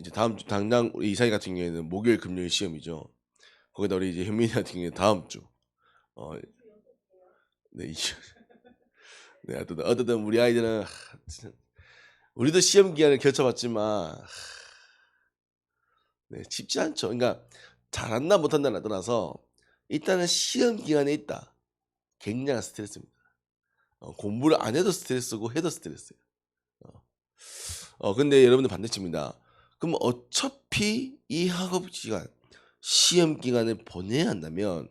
이제 다음 주 당장 우리 이사희 같은 경우에는 목요일 금요일 시험이죠. 거기다 우리 이제 현민이 같은 경우에 다음 주. 어, 네, 네, 어쨌든 우리 아이들은 진짜 우리도 시험 기간을 겪어봤지만 네, 쉽지 않죠. 그러니까 잘한다 못한다를 떠나서 일단은 시험 기간에 있다. 굉장한 스트레스입니다. 공부를 안 해도 스트레스고 해도 스트레스예요. 근데 여러분들 반대치입니다. 그럼 어차피 이 학업 기간, 시험 기간을 보내야 한다면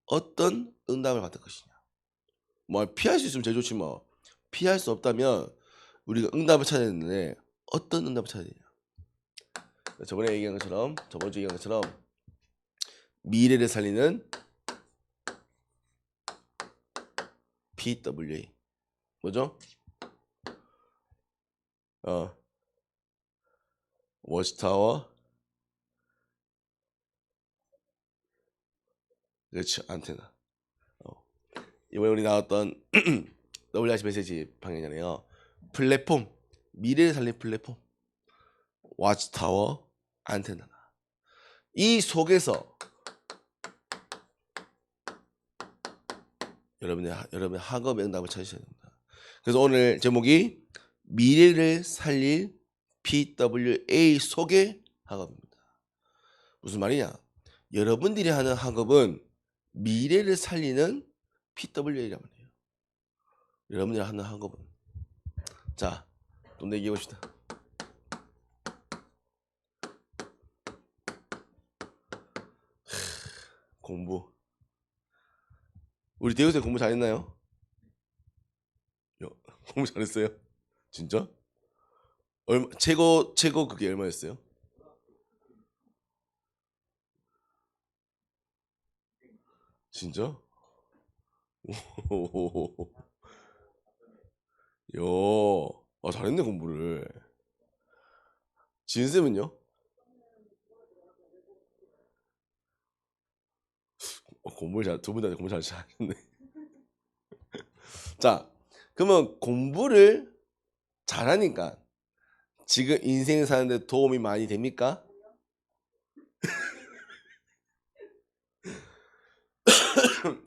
어떤 응답을 받을 것이냐. 뭐 피할 수 있으면 제일 좋지 뭐. 피할 수 없다면 우리가 응답을 찾아야 되는데 어떤 응답을 찾아야 되냐. 저번에 얘기한 것처럼 저번 주에 얘기한 것처럼 미래를 살리는 PWA 뭐죠? 워치타워 그렇죠 안테나. 이번에 우리 나왔던 WRC 메시지 방향이잖아요. 플랫폼 미래를 살리는 플랫폼 워치타워 안테나. 이 속에서 여러분의 학업의 응답을 찾으셔야 됩니다. 그래서 오늘 제목이 미래를 살릴 PWA 속의 학업입니다. 무슨 말이냐? 여러분들이 하는 학업은 미래를 살리는 PWA란 말이에요. 여러분들이 하는 학업은. 자, 또 얘기해 봅시다. 공부. 우리 대우생 공부 잘했나요? 공부 잘했어요? 진짜? 최고 그게 얼마였어요? 진짜? 잘했네 공부를. 진쌤은요? 공부를 두 분 다 공부 잘하셨네. 자, 그러면 공부를 잘하니까 지금 인생 사는데 도움이 많이 됩니까?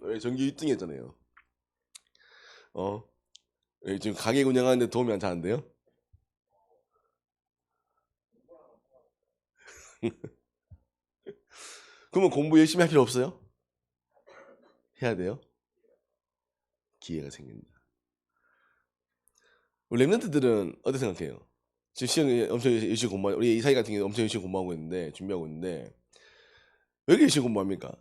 왜 전교 1등 했잖아요. 지금 가게 운영하는데 도움이 안 되는데요? 그러면 공부 열심히 할 필요 없어요? 해야 돼요? 기회가 생깁니다. 우리 랩런트들은 어떻게 생각해요? 지금 시험에 엄청 열심히 공부하고 우리 이사희 같은 경우 엄청 열심히 공부하고 있는데 준비하고 있는데 왜 이렇게 열심히 공부합니까?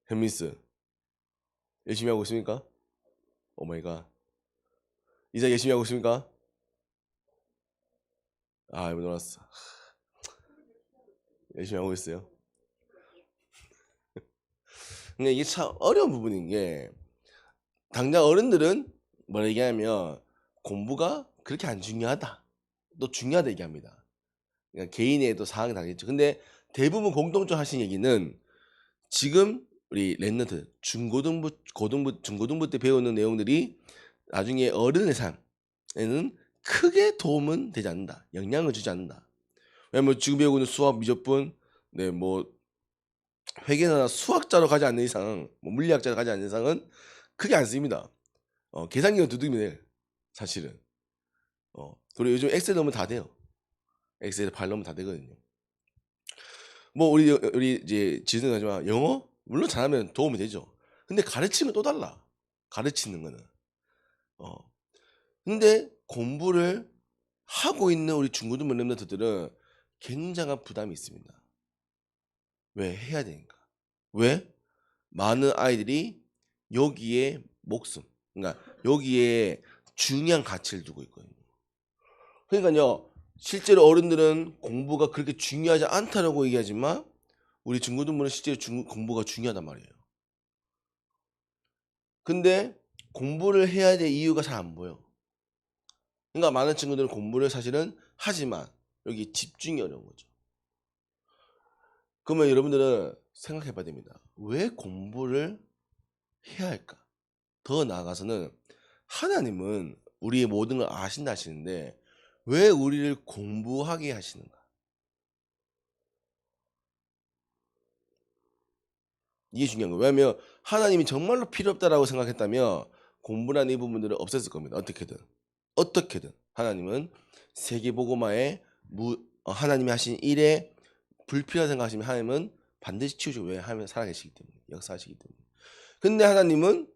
현미스 열심히 하고 있습니까? 오마이갓 이사 열심히 하고 있습니까? 이번 놀았어. 열심히 하고 있어요. 근데 이게 참 어려운 부분인 게 당장 어른들은 뭐라 얘기하면 공부가 그렇게 안 중요하다. 또 중요하다 얘기합니다. 그러니까 개인의 또 사항이 다르겠죠. 근데 대부분 공통적으로 하신 얘기는 지금 우리 랩런트 중고등부 때 배우는 내용들이 나중에 어른의 삶에는 크게 도움은 되지 않는다. 영향을 주지 않는다. 왜냐면 지금 배우고 있는 수학 미적분, 뭐 회계나 수학자로 가지 않는 이상, 뭐 물리학자로 가지 않는 이상은 크게 안 쓰입니다. 계산기가 두드리면 돼. 사실은. 그리고 요즘 엑셀 넣으면 다 돼요. 엑셀 파일 넣으면 다 되거든요. 뭐 우리 이제 지능하지만 영어 물론 잘하면 도움이 되죠. 근데 가르치면 또 달라. 가르치는 거는. 근데 공부를 하고 있는 우리 중고등부 랩런트들은 굉장한 부담이 있습니다. 왜? 해야 되니까. 왜? 많은 아이들이 여기에 목숨, 그러니까 여기에 중요한 가치를 두고 있거든요. 그러니까요, 실제로 어른들은 공부가 그렇게 중요하지 않다라고 얘기하지만 우리 중고등부는 실제로 공부가 중요하단 말이에요. 근데 공부를 해야 될 이유가 잘 안 보여. 그러니까 많은 친구들은 공부를 사실은 하지만 여기 집중이 어려운 거죠. 그러면 여러분들은 생각해 봐야 됩니다. 왜 공부를 해야 할까? 더 나아가서는 하나님은 우리의 모든 걸 아신다 하시는데 왜 우리를 공부하게 하시는가? 이게 중요한 거예요. 왜냐하면 하나님이 정말로 필요 없다라고 생각했다면 공부라는 이 부분들을 없앴을 겁니다. 어떻게든. 어떻게든 하나님은 세계복음화에 하나님이 하신 일에 불필요하다 생각하시면 하나님은 반드시 치우시고, 왜? 하나님은 살아계시기 때문에, 역사하시기 때문에. 근데 하나님은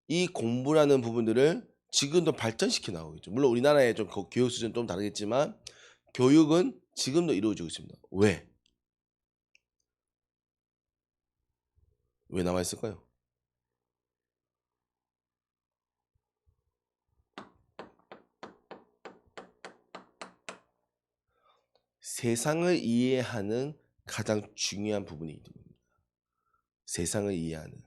이 공부라는 부분들을 지금도 발전시켜 나가고 있죠. 물론 우리나라의 좀 교육 수준은 좀 다르겠지만 교육은 지금도 이루어지고 있습니다. 왜? 왜 남아 있을까요? 세상을 이해하는 가장 중요한 부분이기 때문입니다. 세상을 이해하는.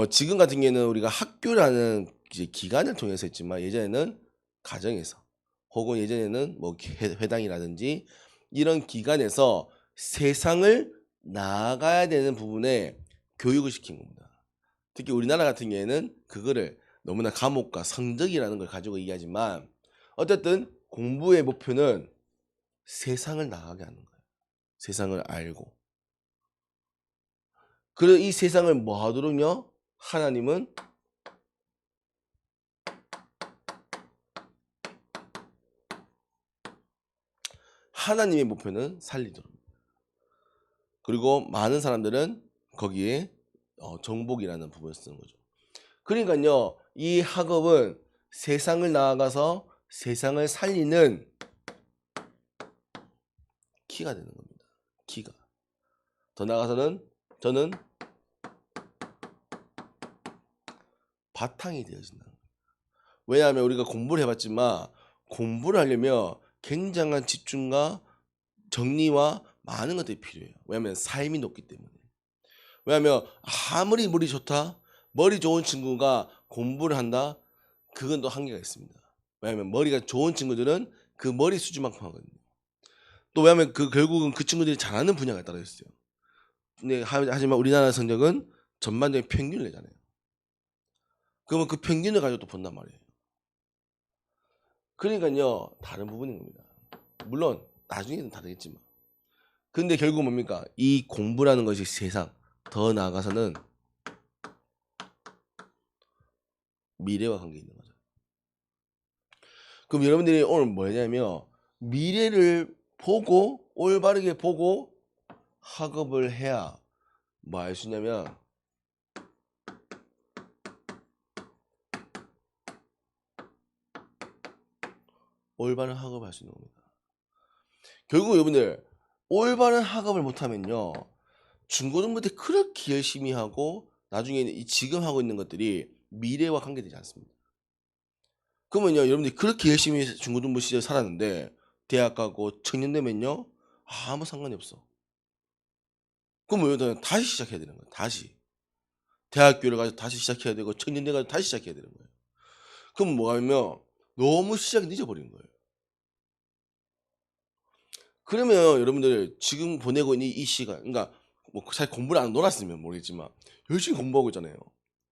지금 같은 경우에는 우리가 학교라는 이제 기관을 통해서 했지만 예전에는 가정에서, 혹은 예전에는 뭐 회당이라든지 이런 기관에서 세상을 나아가야 되는 부분에 교육을 시킨 겁니다. 특히 우리나라 같은 경우에는 그거를 너무나 과목과 성적이라는 걸 가지고 얘기하지만 어쨌든 공부의 목표는 세상을 나아가게 하는 거예요. 세상을 알고. 그리고 이 세상을 뭐 하도록요? 하나님은 하나님의 목표는 살리도록. 그리고 많은 사람들은 거기에 정복이라는 부분을 쓰는 거죠. 그러니까요, 이 학업은 세상을 나아가서 세상을 살리는 키가 되는 겁니다. 키가. 더 나아가서는 저는 바탕이 되어진다. 왜냐하면 우리가 공부를 해봤지만 공부를 하려면 굉장한 집중과 정리와 많은 것들이 필요해요. 왜냐하면 삶이 높기 때문에. 왜냐하면 아무리 머리 좋다, 머리 좋은 친구가 공부를 한다, 그건 또 한계가 있습니다. 왜냐하면 머리가 좋은 친구들은 그 머리 수준만큼 하거든요. 또 왜냐하면 결국은 그 친구들이 잘하는 분야가 따로 있어요. 근데 하지만 우리나라 성적은 전반적인 평균을 내잖아요. 그러면 그 평균을 가지고 또 본단 말이에요. 그러니까요, 다른 부분인 겁니다. 물론 나중에는 다르겠지만. 근데 결국 뭡니까? 이 공부라는 것이 세상, 더 나아가서는 미래와 관계 있는 거죠. 그럼 여러분들이 오늘 뭐냐면 미래를 보고 올바르게 보고 학업을 해야 뭐 할 수 있냐면 올바른 학업을 할 수 있는 겁니다. 결국 여러분들 올바른 학업을 못하면요, 중고등부 때 그렇게 열심히 하고 나중에는 이 지금 하고 있는 것들이 미래와 관계되지 않습니다. 그러면요, 여러분들이 그렇게 열심히 중고등부 시절 살았는데 대학 가고 청년 되면요 아무 상관이 없어. 그럼 여러분들 다시 시작해야 되는 거예요. 다시 대학교를 가서 다시 시작해야 되고 청년대 가서 다시 시작해야 되는 거예요. 그럼 뭐 하면 너무 시작이 늦어버리는 거예요. 그러면 여러분들 지금 보내고 있는 이 시간, 그러니까 뭐 잘 공부를 안 놀았으면 모르겠지만 열심히 공부하고 있잖아요.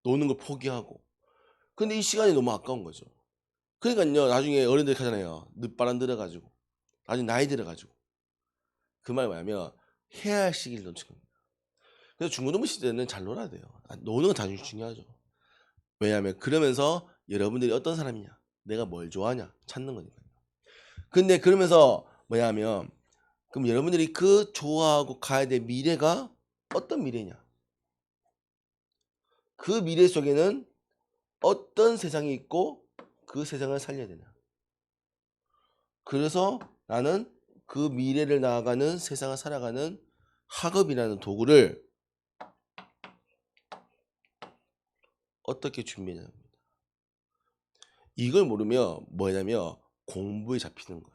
노는 걸 포기하고. 근데 이 시간이 너무 아까운 거죠. 그러니까요, 나중에 어른들 하잖아요. 늦바람 들어가지고 나중에 나이 들어가지고 그 말 뭐냐면 해야 할 시기를 놓친 겁니다. 그래서 중고등부 시대는 잘 놀아야 돼요. 노는 건 당연히 중요하죠. 왜냐하면 그러면서 여러분들이 어떤 사람이냐, 내가 뭘 좋아하냐 찾는 거니까요. 근데 그러면서 뭐냐면 그럼 여러분들이 그 좋아하고 가야 될 미래가 어떤 미래냐, 그 미래 속에는 어떤 세상이 있고 그 세상을 살려야 되냐. 그래서 나는 그 미래를 나아가는 세상을 살아가는 학업이라는 도구를 어떻게 준비해야 합니다. 이걸 모르면 뭐냐면 공부에 잡히는 거예요.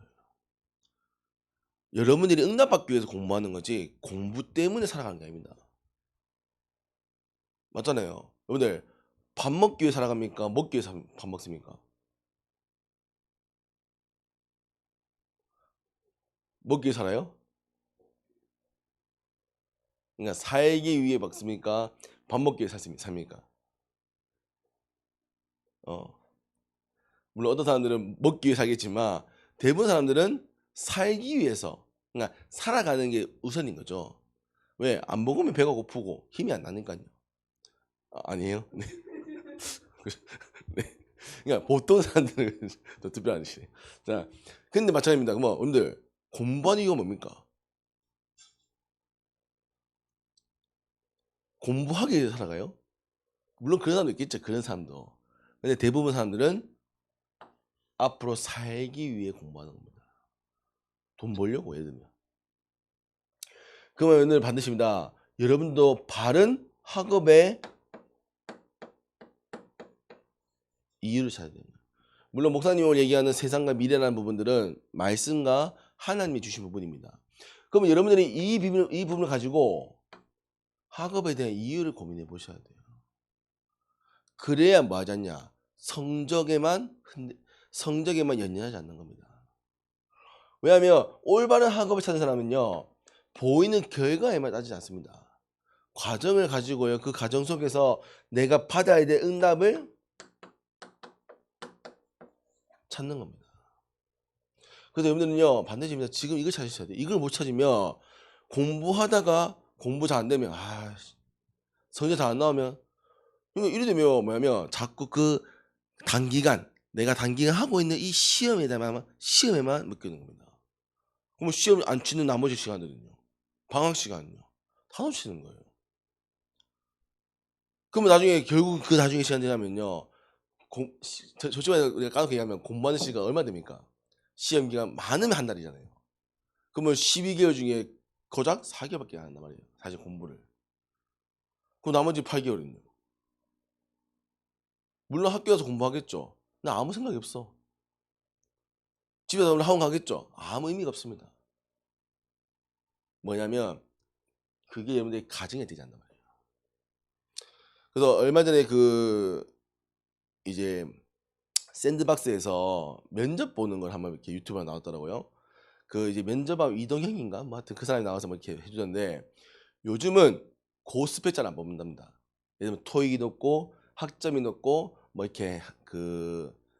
여러분들이 응답받기 위해서 공부하는 거지 공부 때문에 살아가는 게 아닙니다. 맞잖아요. 여러분들 밥 먹기 위해 살아갑니까? 먹기 위해서 밥 먹습니까? 먹기 위해 살아요? 그러니까 살기 위해 먹습니까? 밥 먹기 위해 삽니까? 어. 물론 어떤 사람들은 먹기 위해 살겠지만 대부분 사람들은 살기 위해서, 그러니까 살아가는 게 우선인 거죠. 왜? 안 먹으면 배가 고프고 힘이 안 나니까요. 아니에요? 네. 네. 그러니까 보통 사람들은 더 특별하시네. 자, 근데 마찬가지입니다. 그럼 여러분들 공부하는 이유가 뭡니까? 공부하기 위해서 살아가요? 물론 그런 사람도 있겠죠. 그런 사람도. 근데 대부분 사람들은 앞으로 살기 위해 공부하는 겁니다. 돈 벌려고, 예를 들면. 그러면 오늘 반드시입니다. 여러분도 바른 학업의 이유를 찾아야 됩니다. 물론 목사님이 얘기하는 세상과 미래라는 부분들은 말씀과 하나님이 주신 부분입니다. 그러면 여러분들이 이 부분을 가지고 학업에 대한 이유를 고민해 보셔야 돼요. 그래야 뭐 하지 않냐? 성적에만 연연하지 않는 겁니다. 왜냐하면 올바른 학업을 찾는 사람은요, 보이는 결과에만 따지지 않습니다. 과정을 가지고요, 그 과정 속에서 내가 받아야 될 응답을 찾는 겁니다. 그래서 여러분들은요, 반드시 지금 이걸 찾으셔야 돼요. 이걸 못 찾으면 공부하다가 공부 잘 안 되면, 성적 잘 안 나오면, 이래 되면 뭐냐면 자꾸 그 단기간, 내가 단기간 하고 있는 이 시험에만 묶이는 겁니다. 그러면 시험 안 치는 나머지 시간들은요, 방학 시간은요, 다 놓치는 거예요. 그러면 나중에 결국 그 나중에 시간 지나면요, 솔직히 우리가 까놓고 얘기하면 공부하는 시간 얼마 됩니까? 시험 기간 많으면 한 달이잖아요. 그러면 12개월 중에 고작 4개월밖에 안 한단 말이에요. 사실 공부를. 그럼 나머지 8개월은요. 물론 학교에서 공부하겠죠. 근데 아무 생각이 없어. 집에서 물론 학원 가겠죠. 아무 의미가 없습니다. 뭐냐면 그게 여러분들이 가정에 되지 않단 말이에요. 그래서 얼마 전에 이제 샌드박스에서 면접 보는 걸 한번 이렇게 유튜브에 나왔더라고요. 이제 면접하고 이동형인가? 뭐 하여튼 그 사람이 나와서 뭐 이렇게 해주던데, 요즘은 고스펙 잘 안 뽑는답니다. 예를 들면 토익이 높고 학점이 높고 뭐 이렇게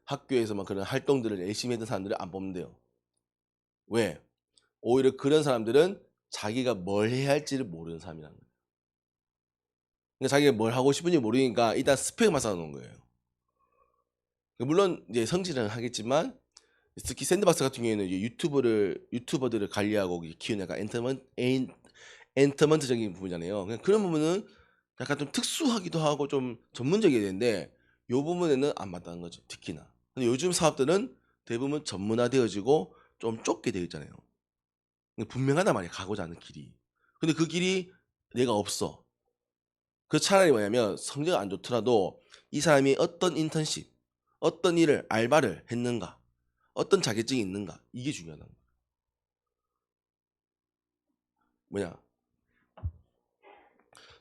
학교에서 막 그런 활동들을 열심히 했던 사람들을 안 뽑는데요. 왜? 오히려 그런 사람들은 자기가 뭘 해야 할지를 모르는 사람이라는 거예요. 그러니까 자기가 뭘 하고 싶은지 모르니까 일단 스펙만 쌓아놓은 거예요. 물론 이제 성질은 하겠지만, 특히 샌드박스 같은 경우에는 이제 유튜버들을 관리하고 키우는 약간 엔터먼트적인 부분이잖아요. 그런 부분은 약간 좀 특수하기도 하고 좀 전문적이어야 되는데, 요 부분에는 안 맞다는 거죠. 특히나. 근데 요즘 사업들은 대부분 전문화되어지고 좀 좁게 되어 있잖아요. 분명하단 말이야, 가고자 하는 길이. 근데 그 길이 내가 없어. 그 차라리 뭐냐면 성적 안 좋더라도 이 사람이 어떤 인턴십, 어떤 일을 알바를 했는가, 어떤 자격증이 있는가, 이게 중요하다는 거야. 뭐냐?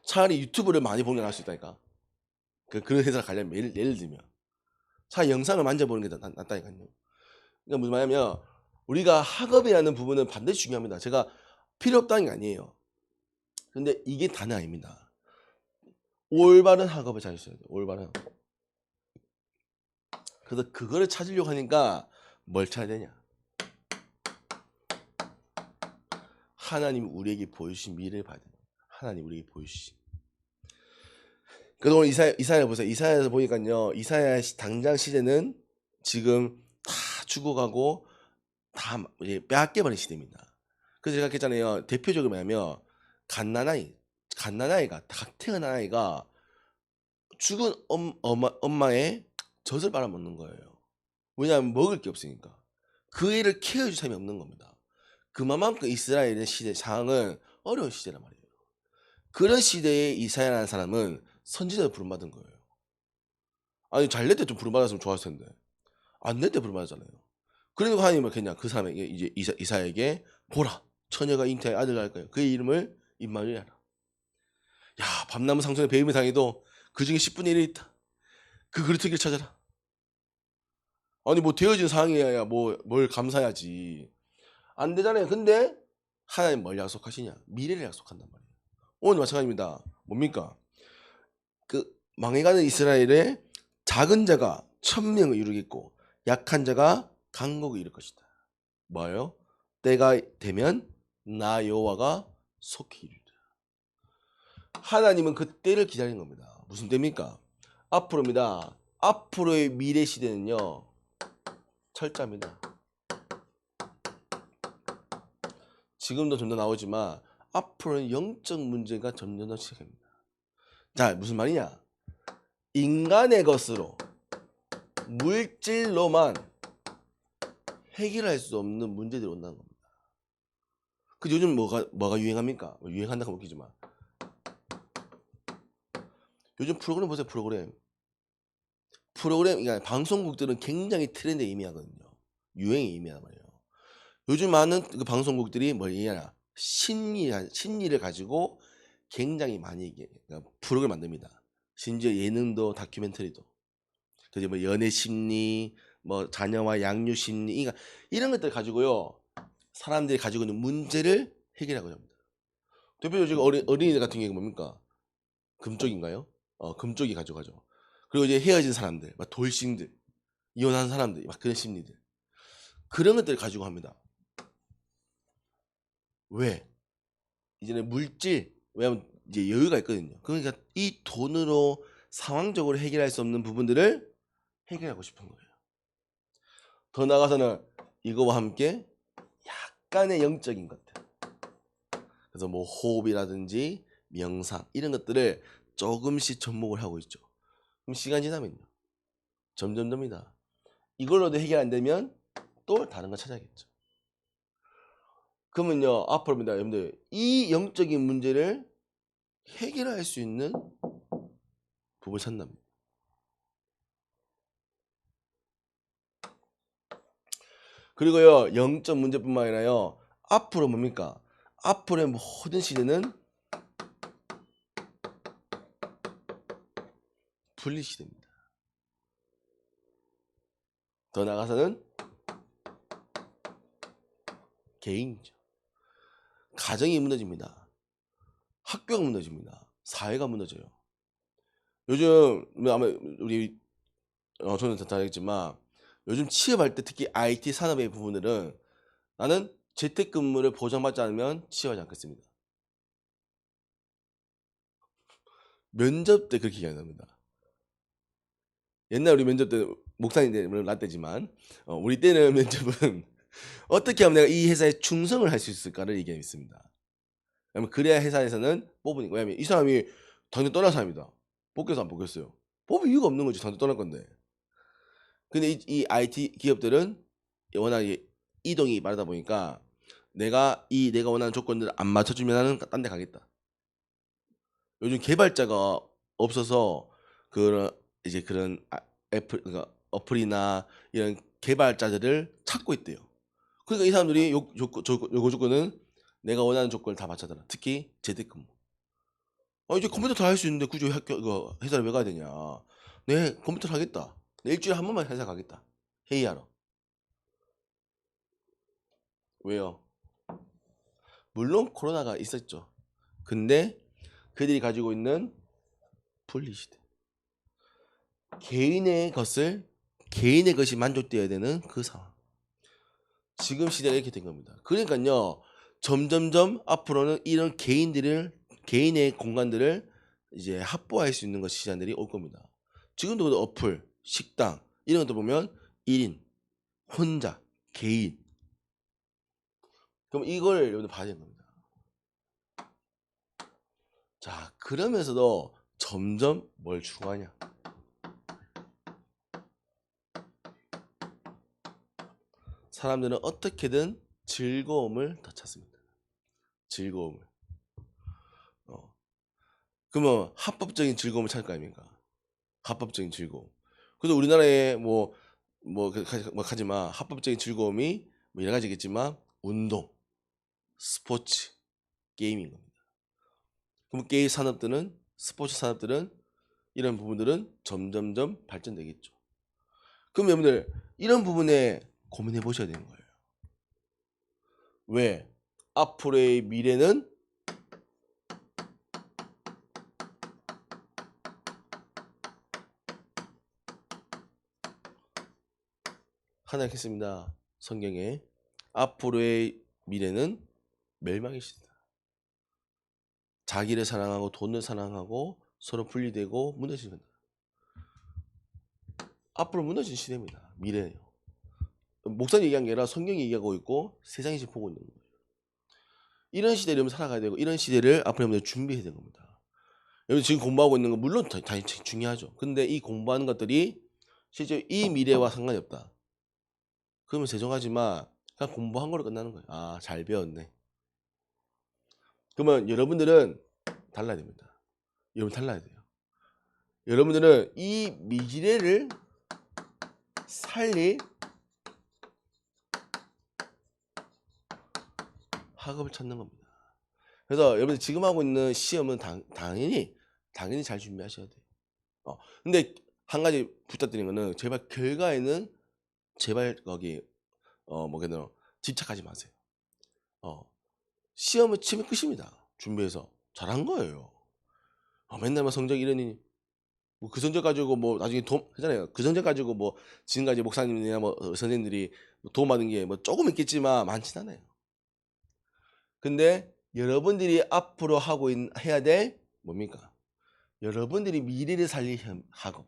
차라리 유튜브를 많이 보는 게 나을 수 있다니까. 그런 회사 가려면 예를 들면 차라리 영상을 만져보는 게 낫다니까요. 그러니까 무슨 말이냐면 우리가 학업이라는 부분은 반드시 중요합니다. 제가 필요 없다는 게 아니에요. 근데 이게 다는 아닙니다. 올바른 학업을 찾으셔야 돼요. 올바른 학업. 그래서 그거를 찾으려고 하니까 뭘 찾아야 되냐? 하나님 우리에게 보여주신 미래를 봐야 돼요. 하나님 우리에게 보여주신. 그래서 오늘 이사야 보세요. 이사야에서 보니까요, 이사야 당장 시대는 지금 다 죽어가고 다 이제 빼앗겨버린 시대입니다. 그래서 제가 했잖아요. 대표적으로 뭐냐면 갓난아이가 각 태어난 아이가 죽은 엄마의 젖을 빨아먹는 거예요. 왜냐하면 먹을 게 없으니까. 그 애를 케어해줄 사람이 없는 겁니다. 그만큼 이스라엘의 시대 상황은 어려운 시대란 말이에요. 그런 시대에 이사야라는 사람은 선지자로 부름받은 거예요. 아니 잘 될 때 좀 부름받았으면 좋았을 텐데 안 될 때 부름받았잖아요. 그러니까 하나님은 그냥 그 사람에게 이제 이사야에게 보라, 처녀가 잉태하여 아들을 낳을 거예요. 그의 이름을 임마누엘 하라. 야, 밤나무 상속의 배임의 상에도 그 중에 10분의 1이 있다. 그 그릇을 찾아라. 아니 뭐 되어진 상황이야 뭘 감사해야지. 안 되잖아요. 근데 하나님 뭘 약속하시냐? 미래를 약속한단 말이에요. 오늘 마찬가지입니다. 뭡니까? 그 망해가는 이스라엘의 작은 자가 1000명을 이루겠고 약한 자가 강국을 이룰 것이다. 뭐예요? 때가 되면 나 여호와가 속히 이루리라. 하나님은 그 때를 기다리는 겁니다. 무슨 때입니까? 앞으로입니다. 앞으로의 미래 시대는요. 철자입니다. 지금도 점점 나오지만 앞으로는 영적 문제가 점점 더 시작합니다. 자, 무슨 말이냐? 인간의 것으로 물질로만 해결할 수 없는 문제들이 온다는 겁니다. 그 요즘 뭐가 유행합니까? 유행한다고 웃기지만 요즘 프로그램 보세요. 프로그램 그러니까 방송국들은 굉장히 트렌드에 임의하거든요. 유행에 임의한 말이에요. 요즘 많은 그 방송국들이 뭘 얘기하냐? 심리를 가지고 굉장히 많이 그러니까 프로그램 만듭니다. 심지어 예능도 다큐멘터리도. 그리고 뭐 연애 심리, 뭐 자녀와 양육 심리, 그러니까 이런 것들 가지고요. 사람들이 가지고 있는 문제를 해결하고자 합니다. 대표적으로 지금 어린이들 같은 경우는 뭡니까? 금쪽인가요? 금쪽이 가져가죠. 그리고 이제 헤어진 사람들, 막 돌싱들, 이혼한 사람들, 막 그런 심리들. 그런 것들을 가지고 합니다. 왜? 이제는 물질, 왜냐면 이제 여유가 있거든요. 그러니까 이 돈으로 상황적으로 해결할 수 없는 부분들을 해결하고 싶은 거예요. 더 나아가서는 이거와 함께 약간의 영적인 것들. 그래서 뭐 호흡이라든지 명상 이런 것들을 조금씩 접목을 하고 있죠. 그럼 시간 지나면요. 점점점이다. 이걸로도 해결 안 되면 또 다른 거 찾아야겠죠. 그러면요. 앞으로입니다. 여러분들 이 영적인 문제를 해결할 수 있는 부분을 찾는답니다. 그리고요. 영적 문제뿐만 아니라요. 앞으로 뭡니까? 앞으로의 모든 시대는 분리 시대입니다. 더 나아가서는 개인이죠. 가정이 무너집니다. 학교가 무너집니다. 사회가 무너져요. 요즘 아마 우리 저는 다 알겠지만 요즘 취업할 때 특히 IT 산업의 부분들은 나는 재택근무를 보장받지 않으면 취업하지 않겠습니다. 면접 때 그렇게 얘기합니다. 옛날 우리 면접 때 목사님 때는 라떼지만 우리 때는 면접은 어떻게 하면 내가 이 회사에 충성을 할 수 있을까를 얘기했습니다. 왜냐면 그래야 회사에서는 뽑으니까. 왜냐면 이 사람이 당장 떠날 사람이다. 뽑겠어 안 뽑겠어요? 뽑을 이유가 없는 거지. 당장 떠날 건데. 근데 이 IT 기업들은 워낙 이동이 빠르다 보니까 내가 원하는 조건들을 안 맞춰주면 나는 딴 데 가겠다. 요즘 개발자가 없어서 그런 이제 그런 애플 그러니까 어플이나 이런 개발자들을 찾고 있대요. 그러니까 이 사람들이 요 조건은 내가 원하는 조건을 다 맞춰달라. 특히 재택근무. 이제 컴퓨터 다 할 수 있는데 굳이 회사를 왜 가야 되냐. 네, 컴퓨터 하겠다. 내 일주일에 한 번만 회사 가겠다. 회의하러. 왜요? 물론 코로나가 있었죠. 근데 그들이 가지고 있는 분리시대. 개인의 것이 만족되어야 되는 그 상황. 지금 시대가 이렇게 된 겁니다. 그러니까요. 점점점 앞으로는 이런 개인의 공간들을 이제 확보할 수 있는 것이 시간들이 올 겁니다. 지금도 어플, 식당 이런 것도 보면 1인, 혼자, 개인. 그럼 이걸 여러분들 봐야 되는 겁니다. 자, 그러면서도 점점 뭘 추구하냐? 사람들은 어떻게든 즐거움을 더 찾습니다. 즐거움을. 어. 그러면 합법적인 즐거움을 찾을 거 아닙니까? 합법적인 즐거움. 그래서 우리나라에 하지만 합법적인 즐거움이 뭐 여러 가지겠지만 운동, 스포츠, 게임인 겁니다. 그럼 게임 산업들은 스포츠 산업들은 이런 부분들은 점점점 발전되겠죠. 그럼 여러분들 이런 부분에 고민해 보셔야 되는 거예요. 왜? 앞으로의 미래는 하나 읽겠습니다. 성경에 앞으로의 미래는 멸망의 시대다. 자기를 사랑하고 돈을 사랑하고 서로 분리되고 무너지는 거다. 앞으로 무너진 시대입니다. 미래예요. 목사님 얘기한 게 아니라 성경이 얘기하고 있고 세상이 지금 보고 있는 거예요. 이런 시대를 여러분 살아가야 되고 이런 시대를 앞으로 여러분들 준비해야 되는 겁니다. 여러분 지금 공부하고 있는 건 물론 다 중요하죠. 근데 이 공부하는 것들이 실제 이 미래와 상관이 없다. 그러면 죄송하지만 그냥 공부한 거로 끝나는 거예요. 아, 잘 배웠네. 그러면 여러분들은 달라야 됩니다. 여러분 달라야 돼요. 여러분들은 이 미래를 살릴 학업을 찾는 겁니다. 그래서 여러분들 지금 하고 있는 시험은 당연히 잘 준비하셔야 돼요. 근데 한 가지 부탁드리는 거는 제발 결과에는 제발 거기 뭐겠노 집착하지 마세요. 시험을 치면 끝입니다. 준비해서 잘한 거예요. 맨날 뭐 성적 이러니 뭐 그 성적 가지고 뭐 나중에 도움 하잖아요. 그 성적 가지고 뭐 지금까지 목사님이나 뭐 선생님들이 도움 받은 게 뭐 조금 있겠지만 많진 않아요. 근데 여러분들이 앞으로 해야 될 뭡니까? 여러분들이 미래를 살릴 학업.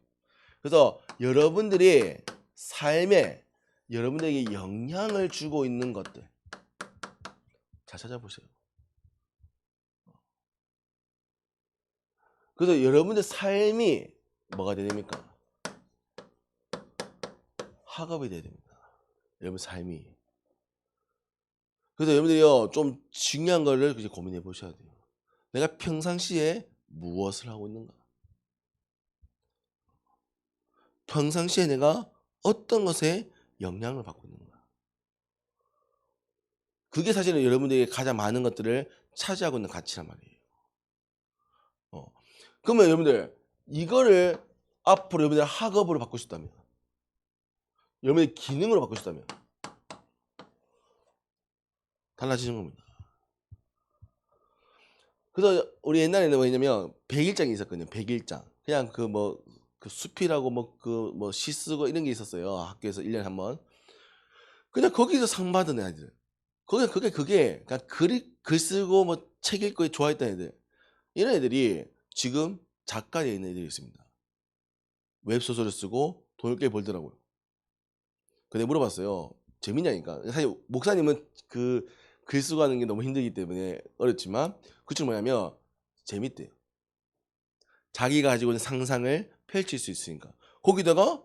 그래서 여러분들이 삶에 여러분들에게 영향을 주고 있는 것들 잘 찾아보세요. 그래서 여러분들 삶이 뭐가 돼야 됩니까? 학업이 돼야 됩니다. 여러분 삶이. 그래서 여러분들이요 좀 중요한 거를 이제 고민해 보셔야 돼요. 내가 평상시에 무엇을 하고 있는가? 평상시에 내가 어떤 것에 영향을 받고 있는가? 그게 사실은 여러분들에게 가장 많은 것들을 차지하고 있는 가치란 말이에요. 그러면 여러분들 이거를 앞으로 여러분들 학업으로 바꾸고 싶다면, 여러분의 기능으로 바꾸고 싶다면 달라지는 겁니다. 그래서 우리 옛날에는 뭐냐면 100일장이 있었거든요. 100일장. 그냥 그 수필하고 시 쓰고 이런 게 있었어요. 학교에서 1년에 한 번. 그냥 거기서 상 받은 애들. 그게 그냥 글 쓰고 뭐 책 읽고 좋아했던 애들. 이런 애들이 지금 작가 되어 있는 애들이 있습니다. 웹소설을 쓰고 돈을 꽤 벌더라고요. 근데 물어봤어요. 재밌냐니까. 사실 목사님은 그 글 쓰고 하는 게 너무 힘들기 때문에 어렵지만 그 친구 뭐냐면 재밌대요. 자기가 가지고 있는 상상을 펼칠 수 있으니까. 거기다가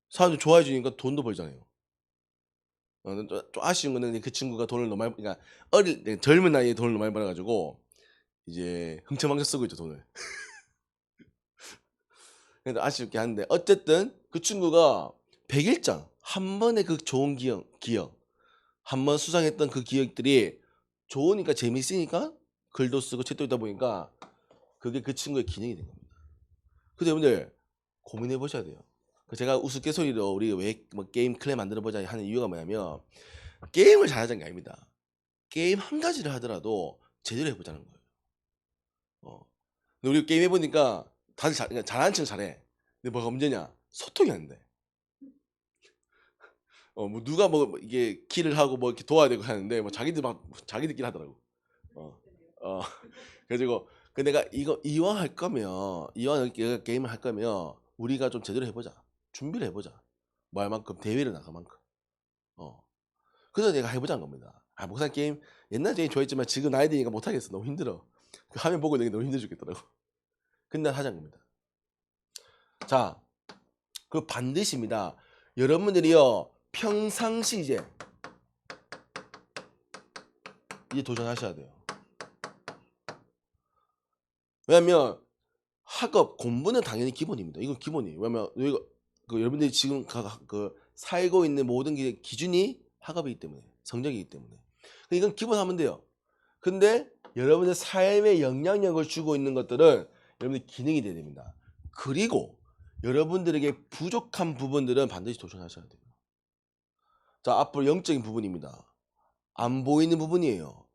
사람들 좋아해 주니까 돈도 벌잖아요. 좀 아쉬운 거는 그 친구가 돈을 너무 많이 그러니까 젊은 나이에 돈을 너무 많이 벌어 가지고 이제 흥청망청 쓰고 있죠, 돈을. 그래서 아쉽게 한데 어쨌든 그 친구가 100일장 한 번에 그 좋은 기억 한 번 수상했던 그 기억들이 좋으니까 재밌으니까 글도 쓰고 책도 읽다 보니까 그게 그 친구의 기능이 된 겁니다. 그래서 여러분들 고민해 보셔야 돼요. 제가 우스갯소리로 우리 왜 뭐 게임 클레 만들어 보자 하는 이유가 뭐냐면 게임을 잘하자는 게 아닙니다. 게임 한 가지를 하더라도 제대로 해보자는 거예요. 근데 우리 게임 해보니까 다들 그러니까 잘하는 척 잘해. 근데 뭐가 문제냐? 소통이 안 돼. 뭐 누가 뭐 이게 킬을 하고 뭐 이렇게 도와야 되고 하는데 뭐 자기들끼리 하더라고. 어, 어. 그래가지고 내가 이왕 할 거면 이왕 게임을 할 거면 우리가 좀 제대로 해보자. 준비를 해보자. 뭐 할 만큼 대회를 나갈 만큼. 그래서 내가 해보자는 겁니다. 목사님 게임 옛날 게임 좋아했지만 지금 나이 드니까 못하겠어. 너무 힘들어. 그 화면 보고 있는 게 너무 힘들어 죽겠더라고. 근데 하자는 겁니다. 자, 그 반드시입니다. 여러분들이요 평상시 이제 도전하셔야 돼요. 왜냐면 학업 공부는 당연히 기본입니다. 이건 기본이에요. 왜냐면 여러분들이 지금 살고 있는 모든 게 기준이 학업이기 때문에 성적이기 때문에 이건 기본 하면 돼요. 근데 여러분의 삶에 영향력을 주고 있는 것들은 여러분의 기능이 돼야 됩니다. 그리고 여러분들에게 부족한 부분들은 반드시 도전하셔야 돼요. 자, 앞으로 영적인 부분입니다. 안 보이는 부분이에요.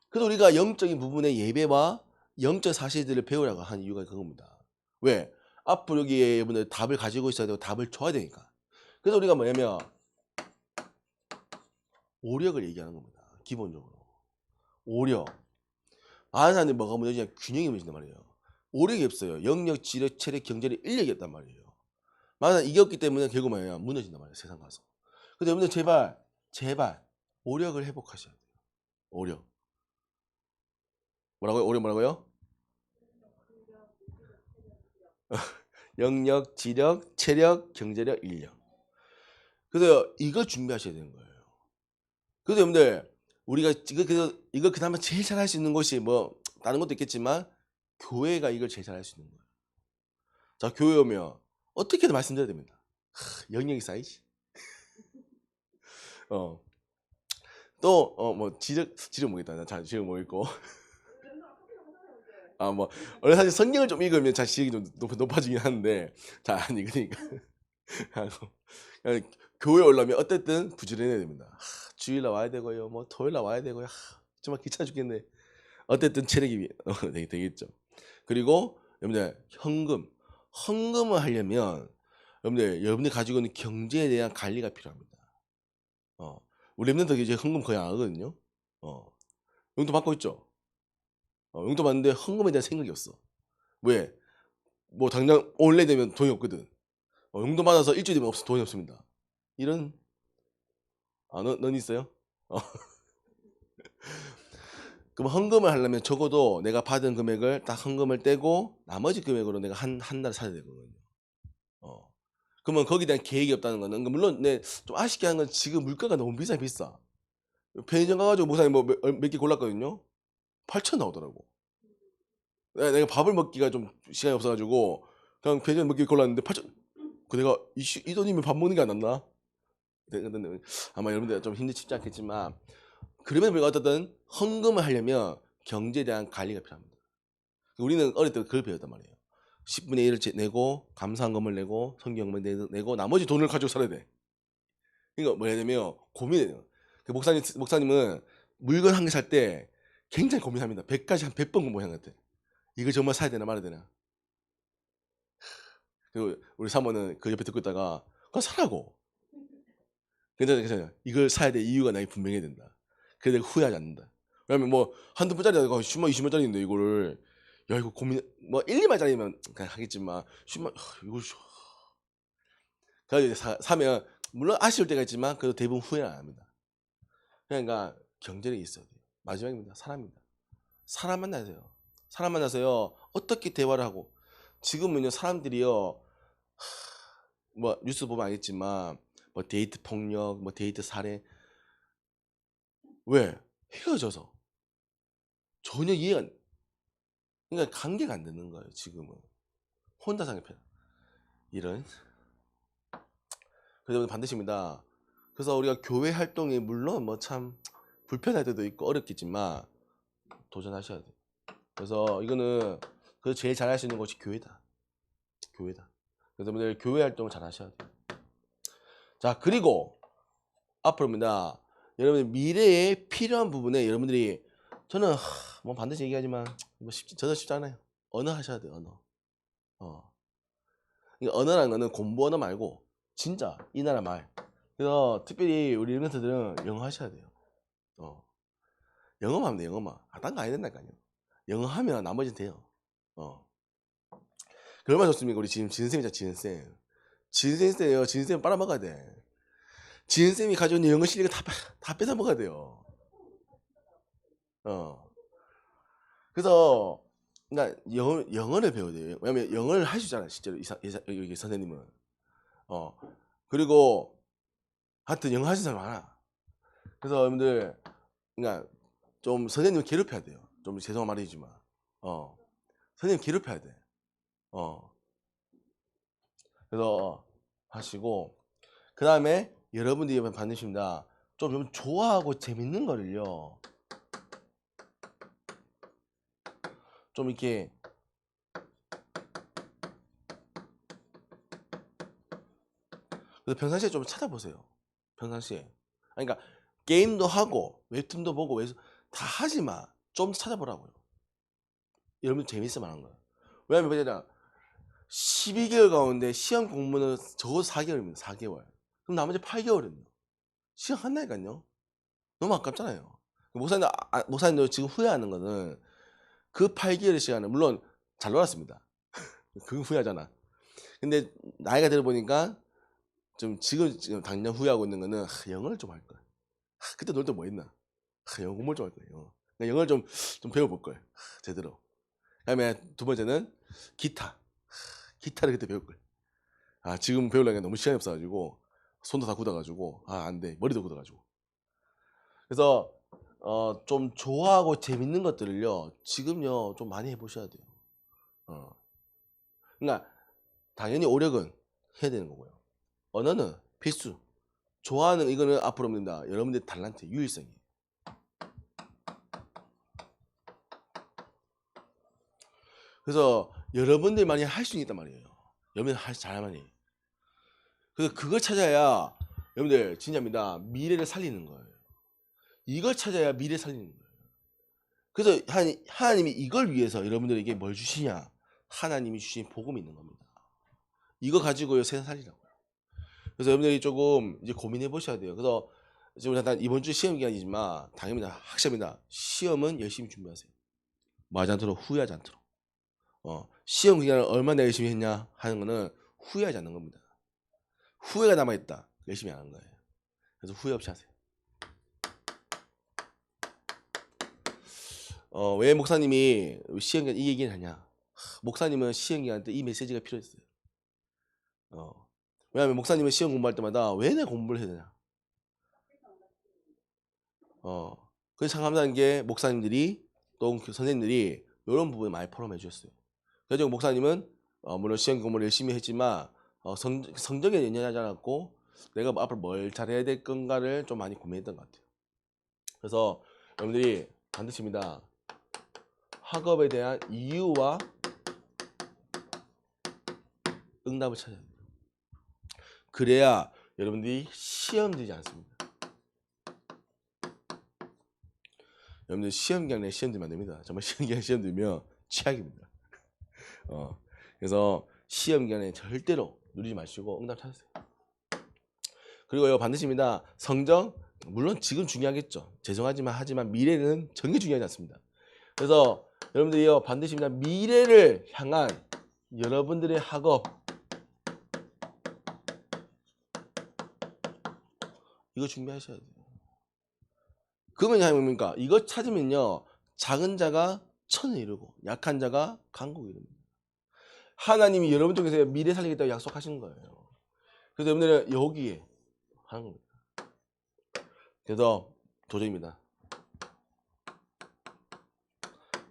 그래서 우리가 영적인 부분의 예배와 영적 사실들을 배우라고 한 이유가 그겁니다. 왜? 앞으로 여기에 여러분들 답을 가지고 있어야 되고 답을 줘야 되니까. 그래서 우리가 뭐냐면 오력을 얘기하는 겁니다. 기본적으로. 오력. 많은 사람들이 뭐가 무너지냐? 균형이 무너진단 말이에요. 오력이 없어요. 영역, 지력, 체력, 경제력, 인력이 없단 말이에요. 많은 사람이 이게 없기 때문에 결국 뭐예요? 무너진단 말이에요. 세상 가서. 근데 여러분들 제발 오력을 회복하셔야 돼요. 오력. 뭐라고요? 오력 뭐라고요? 영역, 지력, 체력, 경제력, 인력. 그래서 이거 준비하셔야 되는 거예요. 그래서 여러분들 우리가 이거 그나마 제일 잘할 수 있는 곳이 뭐 다른 것도 있겠지만 교회가 이걸 제일 잘할 수 있는 거예요. 자, 교회 오면 어떻게든 말씀드려야 됩니다. 영역이 쌓이지. 또 뭐 지력 모르겠다. 잘 지력 모르겠고. 뭐 원래 사실 성경을 좀 읽으면 자 지력이 좀 높아지긴 하는데 잘 안 읽으니까. 교회 올라면 어쨌든 부지런해야 됩니다. 주일날 와야 되고요. 뭐 토요일날 와야 되고요. 정말 귀찮아 죽겠네. 어쨌든 체력이 되겠죠. 그리고 여러분들 헌금을 하려면 여러분들 가지고 있는 경제에 대한 관리가 필요합니다. 우리 랩런트 이제 헌금 거의 안 하거든요. 용돈 받고 있죠. 용돈 받는데 헌금에 대한 생각이 없어. 왜? 뭐 당장 올래 되면 돈이 없거든. 용돈 받아서 일주일 되면 돈이 없습니다. 이런 넌 있어요? 그럼 헌금을 하려면 적어도 내가 받은 금액을 딱 헌금을 떼고 나머지 금액으로 내가 한 달을 살아야 되거든요. 그러면 거기에 대한 계획이 없다는 거는 물론 좀 아쉽게 하는 건 지금 물가가 너무 비싸. 편의점 가가지고 목사님 뭐 몇 개 골랐거든요. 8,000 나오더라고. 내가 밥을 먹기가 좀 시간이 없어가지고 그냥 편의점 몇 개 골랐는데 8,000. 내가 이 돈이면 밥 먹는 게 안 낫나? 아마 여러분들 좀 쉽지 않겠지만 그러면 우리가 어쨌든 헌금을 하려면 경제에 대한 관리가 필요합니다. 우리는 어릴 때 그걸 배웠단 말이에요. 10분의 1을 내고 감사한금을 내고 성경을 내고 나머지 돈을 가지고 살아야 돼. 이거 뭐냐 되면 고민해요. 목사님은 물건 한 개 살 때 굉장히 고민합니다. 100까지 한 100번 공부한 것 같아. 이거 정말 사야 되나 말아야 되나. 그리고 우리 사모는 그 옆에 듣고 있다가 그거 사라고. 괜찮아요. 이걸 사야 될 이유가 나에게 분명해야 된다. 그래서 내가 후회하지 않는다. 왜냐면 뭐 한두 분짜리 10만 20만짜리인데 이거를 야 이거 고민 뭐 1, 2만짜리면 그냥 하겠지만 10만 이거 그래서 이제 사면 물론 아쉬울 때가 있지만 그래도 대부분 후회는 안 합니다. 그러니까 경제력이 있어야 돼요. 마지막입니다. 사람입니다. 사람 만나세요. 사람 만나서요 어떻게 대화를 하고 지금은요 사람들이요 뭐 뉴스 보면 알겠지만 뭐 데이트 폭력 뭐 데이트 살해 왜 헤어져서 전혀 이해가 안 그러니까 관계가 안 되는 거예요 지금은 혼자 사는 편 이런 그래서 반드시입니다. 그래서 우리가 교회 활동이 물론 뭐 참 불편할 때도 있고 어렵겠지만 도전하셔야 돼요. 그래서 이거는 그 제일 잘할 수 있는 곳이 교회다. 그래서 여러분들 교회 활동을 잘 하셔야 돼요. 자 그리고 앞으로입니다. 여러분들 미래에 필요한 부분에 여러분들이 저는 뭐 반드시 얘기하지만 뭐 저도 쉽지 않아요. 언어 하셔야 돼요. 언어. 언어라는 거는 공부 언어 말고 진짜 이 나라 말. 그래서 특별히 우리 일본인들은 영어 하셔야 돼요. 영어만 하면 돼. 영어만. 딴 거 안 해야 된다니까요. 영어 하면 나머지는 돼요. 그 얼마나 좋습니까? 우리 지금 지은쌤이잖아. 지은쌤 지은쌤 빨아먹어야 돼. 지은쌤이 가지고 있는 영어 실력을 다 뺏어 먹어야 돼요. 그래서 그러니까 영어를 배워야 돼요. 왜냐면 영어를 할 수 있잖아요. 실제로 여기 선생님은. 그리고 하여튼 영어 하시는 사람 많아. 그래서 여러분들 그러니까 좀 선생님을 괴롭혀야 돼요. 좀 죄송한 말이지만 선생님 괴롭혀야 돼. 그래서 하시고 그 다음에 여러분들이 반드시입니다. 좀 좋아하고 재밌는 거를요. 좀 이렇게 그래서 평상시에 좀 찾아보세요. 평상시에. 그러니까 게임도 하고 웹툰도 보고 다 하지만 좀 찾아보라고요. 여러분 재밌으면 하는 거예요. 왜냐면 뭐냐 12개월 가운데 시험 공부는 적어도 4개월입니다. 4개월. 그럼 나머지 8개월은요. 시험 한다니까요. 너무 아깝잖아요. 목사님도 지금 후회하는 거는 그 8개월의 시간은 물론 잘 놀았습니다. 그건 후회하잖아. 근데 나이가 들어보니까 좀 지금 당장 후회하고 있는 거는 영어를 좀 할 걸. 그때 놀 때 뭐 했나? 영어 공부를 좀 할 거예요. 영어를 좀 배워볼 걸. 제대로. 그다음에 두 번째는 기타. 기타를 그때 배울 걸. 지금 배우려니까 너무 시간이 없어가지고 손도 다 굳어가지고 안 돼. 머리도 굳어가지고. 그래서 좀 좋아하고 재밌는 것들을요 지금요 좀 많이 해보셔야 돼요. 그러니까 당연히 오력은 해야 되는 거고요. 언어는 필수. 좋아하는 이거는 앞으로 입니다. 여러분들 달란트 유일성이. 그래서 여러분들만이 할 수 있단 말이에요. 여러분들 잘하만이. 그래서 그걸 찾아야 여러분들 진짜입니다. 미래를 살리는 거예요. 이걸 찾아야 미래 살리는 거예요. 그래서 하나님이 이걸 위해서 여러분들에게 뭘 주시냐? 하나님이 주신 복음이 있는 겁니다. 이거 가지고요 세상 살리라고요. 그래서 여러분들이 조금 이제 고민해 보셔야 돼요. 그래서 지금 이번 주 시험 기간이지만 당연합니다. 학시입니다. 시험은 열심히 준비하세요. 맞지 않도록 후회하지 않도록. 시험 기간을 얼마나 열심히 했냐 하는 거는 후회하지 않는 겁니다. 후회가 남아있다. 열심히 안 하는 거예요. 그래서 후회 없이 하세요. 왜 목사님이 시험 기간 이 얘기를 하냐? 목사님은 시험 기간 때 이 메시지가 필요했어요. 왜냐하면 목사님은 시험 공부할 때마다 왜 내 공부를 해야 되냐? 그래서 생각한다는 게 목사님들이 또 선생님들이 이런 부분에 많이 포럼해 주셨어요. 그래서 목사님은 물론 시험 공부를 열심히 했지만 성적에 연연하지 않았고 내가 앞으로 뭘 잘해야 될 건가를 좀 많이 고민했던 것 같아요. 그래서 여러분들이 반드시입니다. 학업에 대한 이유와 응답을 찾아야 돼요. 그래야 여러분들이 시험 들지 않습니다. 여러분들 시험 기간에 시험 들면 안 됩니다. 정말 시험 기간에 시험 들면 최악입니다. 그래서 시험 기간에 절대로 누리지 마시고 응답 찾으세요. 그리고요 반드시입니다. 성적 물론 지금 중요하겠죠. 하지만 미래는 전혀 중요하지 않습니다. 그래서 여러분들이요 반드시입니다. 미래를 향한 여러분들의 학업 이거 준비하셔야 돼요. 그러면 뭡니까? 이거 찾으면요 작은 자가 천을 이루고 약한 자가 강국을 이룹니다. 하나님이 여러분 쪽에서 미래 살리겠다고 약속하시는 거예요. 그래서 여러분들은 여기에 하는 겁니다. 그래서 도전입니다.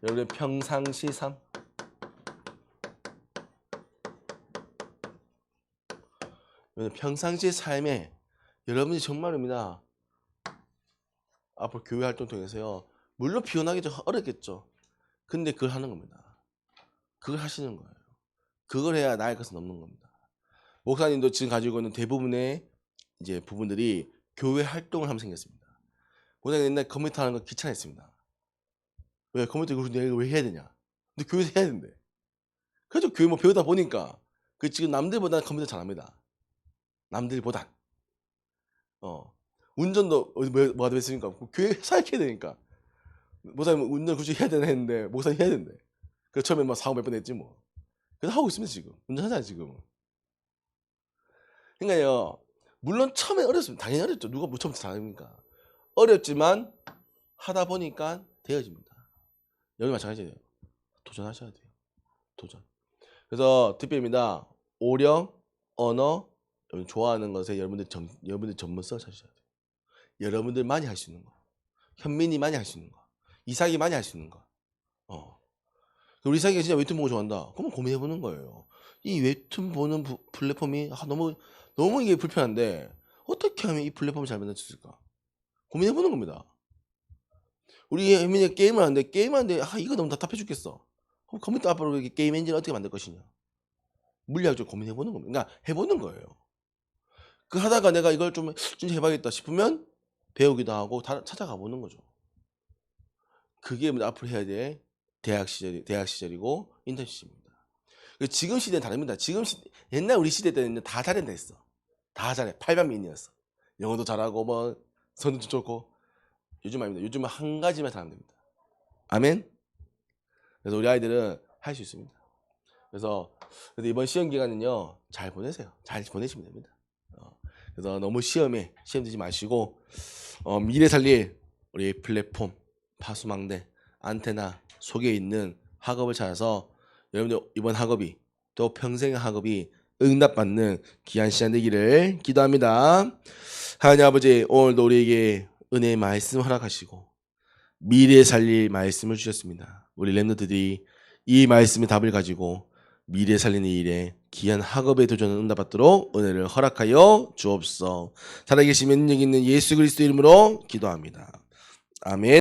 여러분들 평상시 삶 평상시 삶에 여러분이 정말입니다. 앞으로 교회 활동 통해서요. 물론 비워나기 좀 어렵겠죠. 근데 그걸 하는 겁니다. 그걸 하시는 거예요. 그걸 해야 나의 것을 넘는 겁니다. 목사님도 지금 가지고 있는 대부분의 이제 부분들이 교회 활동을 하면 생겼습니다. 목사님 옛날 컴퓨터 하는 거 귀찮았습니다. 왜 컴퓨터 내가 왜 해야 되냐? 근데 교회에서 해야 된대. 그래서 교회 뭐 배우다 보니까 그 지금 남들보다 컴퓨터 잘합니다. 남들보다. 운전도 뭐가 됐습니까? 교회 사역해야 되니까. 목사님 운전 굳이 해야 되나 했는데 목사님 해야 된대. 그래서 처음에 막 사고 몇 번 했지 뭐. 그래서 하고 있습니다 지금. 운전하잖아요 지금. 그러니까요. 물론 처음에 어렵습니다. 당연히 어렵죠. 누가 뭐 처음부터 잘합니까? 어렵지만 하다 보니까 되어집니다. 여기 마찬가지예요. 도전하셔야 돼요. 도전. 그래서 특별입니다. 오령, 언어, 좋아하는 것에 여러분들 전문성을 찾으셔야 돼요. 여러분들만이 할 수 있는 거. 현민이만이 할 수 있는 거. 이삭이만이 할 수 있는 거. 우리 이삭이가 진짜 웹툰 보고 좋아한다. 그러면 고민해보는 거예요. 이 웹툰 보는 플랫폼이 너무 이게 불편한데 어떻게 하면 이 플랫폼을 잘 만들 수 있을까? 고민해보는 겁니다. 우리 혜민이가 게임을 하는데 이거 너무 답답해 죽겠어. 그럼 컴퓨터 앞으로 게임 엔진을 어떻게 만들 것이냐? 물리학적으로 고민해보는 겁니다. 그러니까 해보는 거예요. 그 하다가 내가 이걸 좀 진짜 해봐야겠다 싶으면 배우기도 하고 찾아가 보는 거죠. 그게 앞으로 해야 돼. 대학 시절이고 인턴십입니다. 지금 시대는 다릅니다. 옛날 우리 시대 때는 다 잘한다 했어. 다 잘해. 팔방미인이었어. 영어도 잘하고 뭐 성적도 좋고. 요즘 아닙니다. 요즘은 한 가지만 잘하면 됩니다. 아멘. 그래서 우리 아이들은 할 수 있습니다. 그래서 이번 시험 기간은요 잘 보내세요. 잘 보내시면 됩니다. 그래서 너무 시험 들지 마시고 미래 살릴 우리 플랫폼, 파수망대, 안테나 속에 있는 학업을 찾아서 여러분들 이번 학업이 또 평생의 학업이 응답받는 귀한 시간 되기를 기도합니다. 하나님 아버지, 오늘도 우리에게 은혜의 말씀 허락하시고 미래에 살릴 말씀을 주셨습니다. 우리 랩너들이 이 말씀의 답을 가지고 미래 살리는 일에 귀한 학업에 도전을 응답받도록 은혜를 허락하여 주옵소서. 살아계시면 능력 있는 예수 그리스도 이름으로 기도합니다. 아멘.